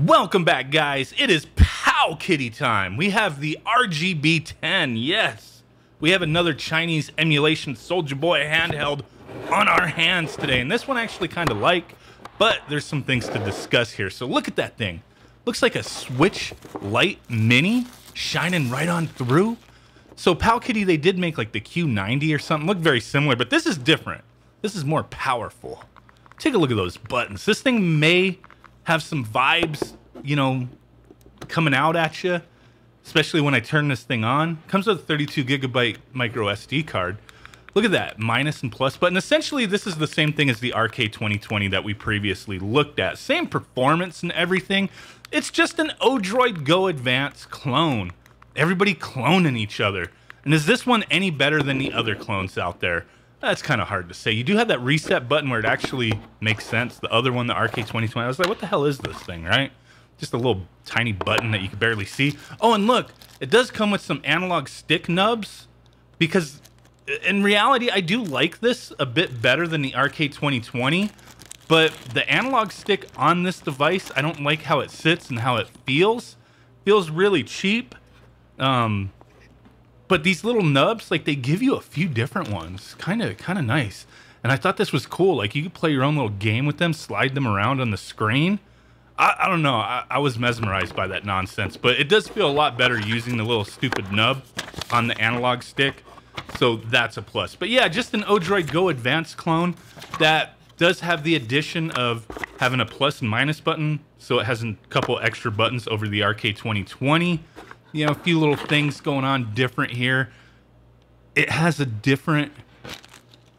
Welcome back, guys. It is Powkiddy time. We have the RGB10. Yes, we have another Chinese emulation Soldier Boy handheld on our hands today. And this one I actually kind of like, but there's some things to discuss here. So look at that thing. Looks like a Switch Lite Mini shining right on through. So Powkiddy, they did make like the Q90 or something. Look very similar, but this is different. This is more powerful. Take a look at those buttons. This thing may have some vibes, you know, coming out at you, especially when I turn this thing on. Comes with a 32 gigabyte micro SD card. Look at that, minus and plus button. Essentially, this is the same thing as the RK2020 that we previously looked at. Same performance and everything. It's just an Odroid Go Advance Clone. Everybody cloning each other. And is this one any better than the other clones out there? That's kind of hard to say. You do have that reset button where it actually makes sense. The other one, the RK2020, I was like, what the hell is this thing, right? Just a little tiny button that you can barely see. Oh, and look, it does come with some analog stick nubs, because in reality, I do like this a bit better than the RK2020, but the analog stick on this device, I don't like how it sits and how it feels. Feels really cheap. But these little nubs, like, they give you a few different ones. Kind of nice. And I thought this was cool. Like, you could play your own little game with them, slide them around on the screen. I don't know. I was mesmerized by that nonsense. But it does feel a lot better using the little stupid nub on the analog stick. So that's a plus. But yeah, just an Odroid Go Advance Clone that does have the addition of having a plus and minus button. So it has a couple extra buttons over the RK2020. You know, a few little things going on different here. It has a different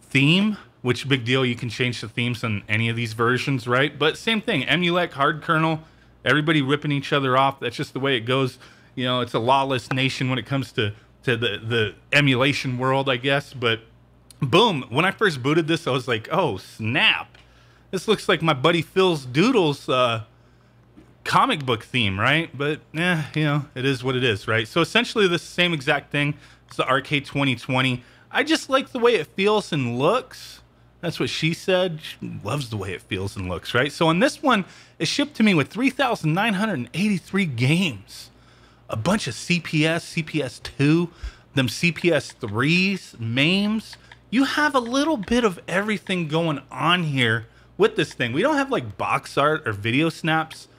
theme, which big deal. You can change the themes on any of these versions, right? But same thing, emulate, hard kernel, everybody ripping each other off. That's just the way it goes. You know, it's a lawless nation when it comes to the emulation world, I guess. But boom, when I first booted this, I was like, oh, snap. This looks like my buddy Phil's Doodles comic book theme, right? But yeah, you know, it is what it is, right? So essentially the same exact thing as the RK2020. I just like the way it feels and looks. That's what she said. She loves the way it feels and looks, right? So on this one, it shipped to me with 3,983 games. A bunch of CPS, CPS2, them CPS3s, MAMEs. You have a little bit of everything going on here with this thing. We don't have like box art or video snaps.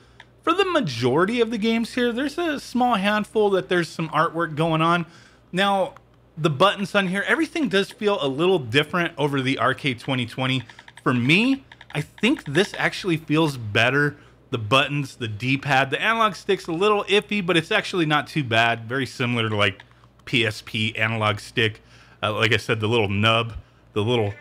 For the majority of the games here, there's a small handful that there's some artwork going on. Now, the buttons on here, everything does feel a little different over the RK2020. For me, I think this actually feels better. The buttons, the D-pad, the analog stick's a little iffy, but it's actually not too bad. Very similar to like PSP analog stick. Like I said, the little nub, the little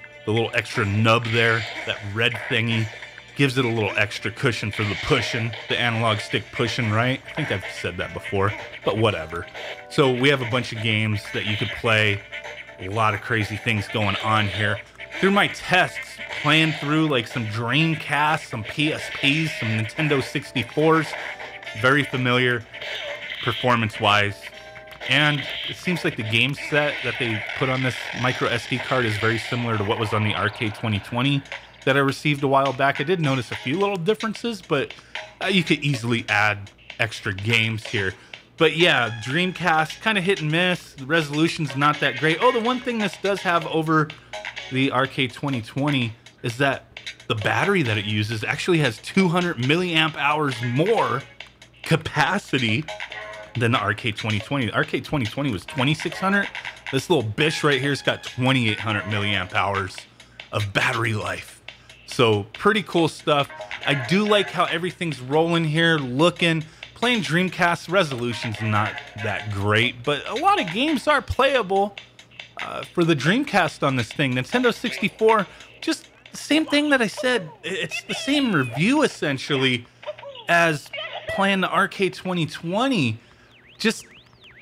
extra nub there, that red thingy, gives it a little extra cushion for the pushing, the analog stick pushing, right? I think I've said that before, but whatever. So we have a bunch of games that you could play. A lot of crazy things going on here. Through my tests, playing through like some Dreamcast, some PSPs, some Nintendo 64s, very familiar performance-wise. And it seems like the game set that they put on this micro SD card is very similar to what was on the RK2020 that I received a while back. I did notice a few little differences, but you could easily add extra games here. But yeah, Dreamcast, kind of hit and miss. The resolution's not that great. Oh, the one thing this does have over the RK2020 is that the battery that it uses actually has 200 milliamp hours more capacity than the RK2020. The RK2020 was 2,600. This little bish right here's got 2,800 milliamp hours of battery life. So pretty cool stuff. I do like how everything's rolling here, looking. Playing Dreamcast, resolution's not that great, but a lot of games are playable for the Dreamcast on this thing. Nintendo 64, just the same thing that I said. It's the same review essentially as playing the RK2020. Just,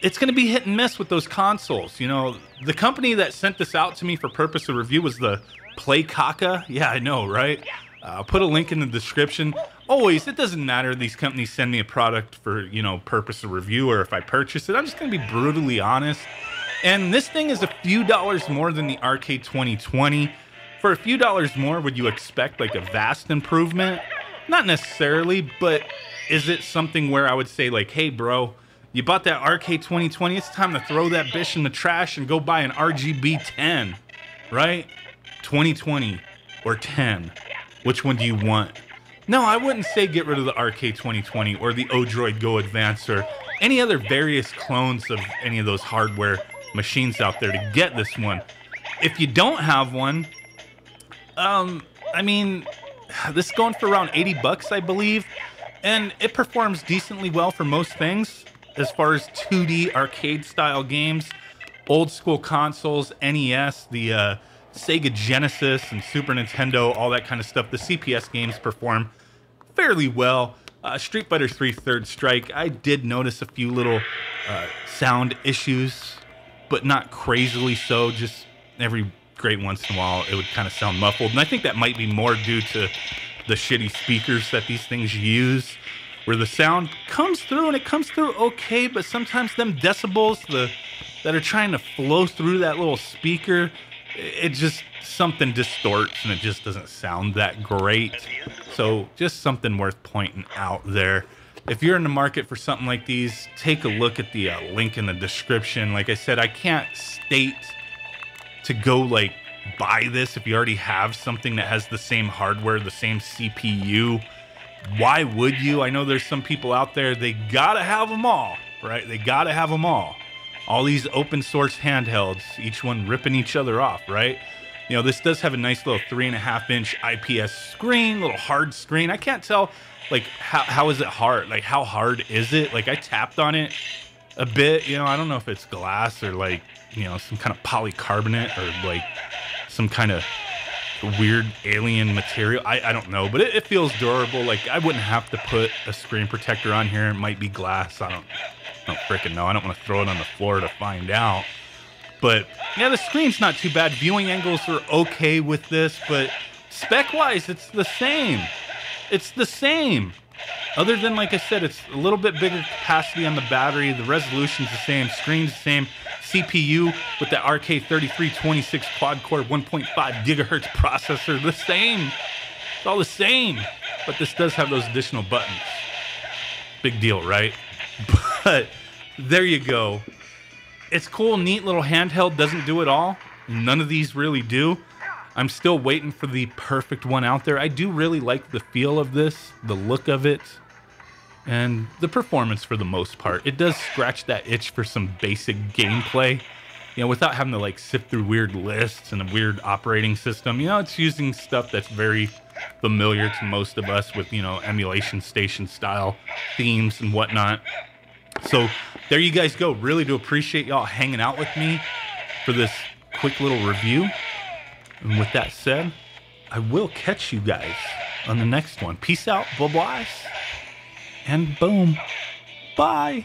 it's going to be hit and miss with those consoles. You know, the company that sent this out to me for purpose of review was the Play Kaka. Yeah, I know, right? I'll put a link in the description. Always, it doesn't matter. These companies send me a product for, you know, purpose of review, or if I purchase it, I'm just going to be brutally honest. And this thing is a few dollars more than the RK2020. For a few dollars more, would you expect like a vast improvement? Not necessarily, but is it something where I would say like, hey bro, you bought that RK 2020, it's time to throw that bitch in the trash and go buy an RGB10, right? 2020 or 10, which one do you want? No, I wouldn't say get rid of the RK 2020 or the Odroid Go Advance or any other various clones of any of those hardware machines out there to get this one. If you don't have one, I mean, this is going for around 80 bucks, I believe, and it performs decently well for most things as far as 2D arcade style games, old school consoles, NES, the Sega Genesis and Super Nintendo, all that kind of stuff. The CPS games perform fairly well. Street Fighter 3 Third Strike, I did notice a few little sound issues, but not crazily so. Just every great once in a while, it would kind of sound muffled. And I think that might be more due to the shitty speakers that these things use, where the sound comes through and it comes through okay, but sometimes them decibels that are trying to flow through that little speaker, it just, something distorts and it just doesn't sound that great. So just something worth pointing out there. If you're in the market for something like these, take a look at the link in the description. Like I said, I can't state to go like buy this if you already have something that has the same hardware, the same CPU. Why would you? I know there's some people out there, they gotta have them all, right? They gotta have them all. All these open source handhelds, each one ripping each other off, right? You know, this does have a nice little 3.5-inch IPS screen, little hard screen. I can't tell, like, how is it hard? Like, how hard is it? Like, I tapped on it a bit, you know, I don't know if it's glass or, like, you know, some kind of polycarbonate or, like, some kind of weird alien material. I don't know, but it feels durable. Like, I wouldn't have to put a screen protector on here. It might be glass. I don't freaking know. I don't want to throw it on the floor to find out. But yeah, the screen's not too bad. Viewing angles are okay with this, but spec-wise, it's the same. It's the same. Other than, like I said, it's a little bit bigger capacity on the battery. The resolution's the same. Screen's the same. CPU with the RK3326 quad-core 1.5 gigahertz processor. The same. It's all the same. But this does have those additional buttons. Big deal, right? But there you go. It's cool, neat little handheld. Doesn't do it all. None of these really do. I'm still waiting for the perfect one out there. I do really like the feel of this, the look of it, and the performance for the most part. It does scratch that itch for some basic gameplay, you know, without having to like sift through weird lists and a weird operating system. You know, it's using stuff that's very familiar to most of us with, you know, emulation station style themes and whatnot. So there you guys go. Really do appreciate y'all hanging out with me for this quick little review. And with that said, I will catch you guys on the next one. Peace out, bye-bye, and boom, bye.